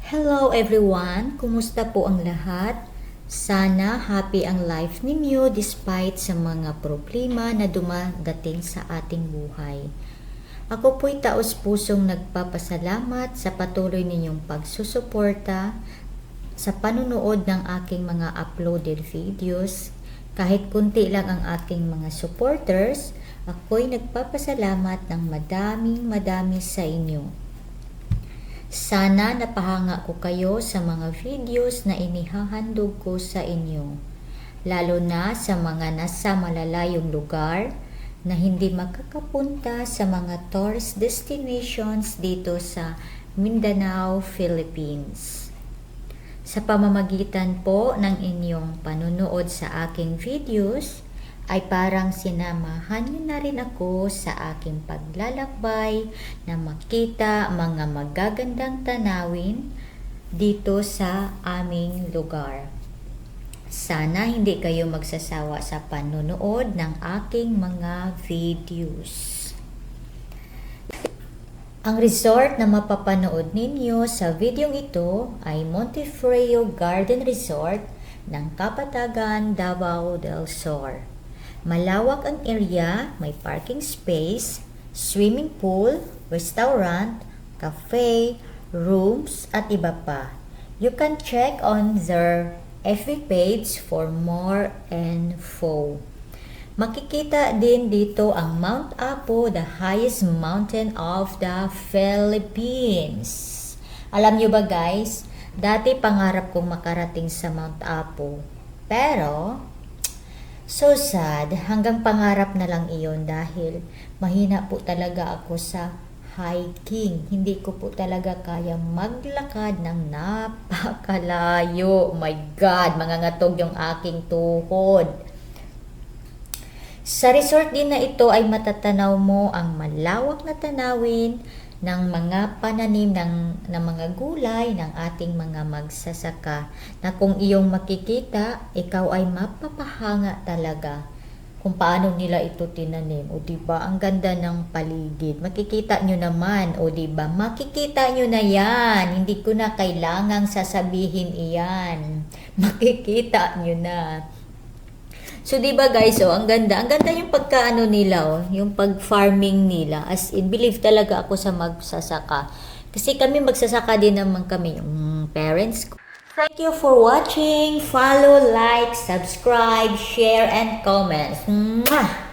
Hello everyone! Kumusta po ang lahat? Sana happy ang life ninyo despite sa mga problema na dumadating sa ating buhay. Ako po'y taos-pusong nagpapasalamat sa patuloy ninyong pagsusuporta sa panunood ng aking mga uploaded videos. Kahit kunti lang ang aking mga supporters, ako'y nagpapasalamat ng madami sa inyo. Sana napahanga ko kayo sa mga videos na inihahandog ko sa inyo, lalo na sa mga nasa malalayong lugar na hindi makakapunta sa mga tourist destinations dito sa Mindanao, Philippines. Sa pamamagitan po ng inyong panunood sa aking videos, ay parang sinamahan niyo na rin ako sa aking paglalakbay na makita mga magagandang tanawin dito sa aming lugar. Sana hindi kayo magsasawa sa panunood ng aking mga videos. Ang resort na mapapanood ninyo sa videong ito ay Montefrio Garden Resort ng Kapatagan, Davao del Sur. Malawak ang area, may parking space, swimming pool, restaurant, cafe, rooms, at iba pa. You can check on their FB page for more info. Makikita din dito ang Mount Apo, the highest mountain of the Philippines. Alam nyo ba guys, dati pangarap kong makarating sa Mount Apo. Pero, so sad, hanggang pangarap na lang iyon dahil mahina po talaga ako sa hiking. Hindi ko po talaga kaya maglakad ng napakalayo. Oh my God, mangangatog yung aking tuhod. Sa resort din na ito ay matatanaw mo ang malawak na tanawin ng mga pananim ng mga gulay ng ating mga magsasaka na kung iyong makikita, ikaw ay mapapahanga talaga kung paano nila ito tinanim. O diba, ang ganda ng paligid. Makikita nyo naman, o diba, makikita nyo na yan. Hindi ko na kailangang sasabihin iyan. Makikita nyo na. So, diba guys, ang ganda. Ang ganda yung pagkaano nila, yung pag-farming nila. As in, believe talaga ako sa magsasaka. Kasi kami magsasaka din naman kami, yung parents ko. Thank you for watching. Follow, like, subscribe, share, and comment. Mwah!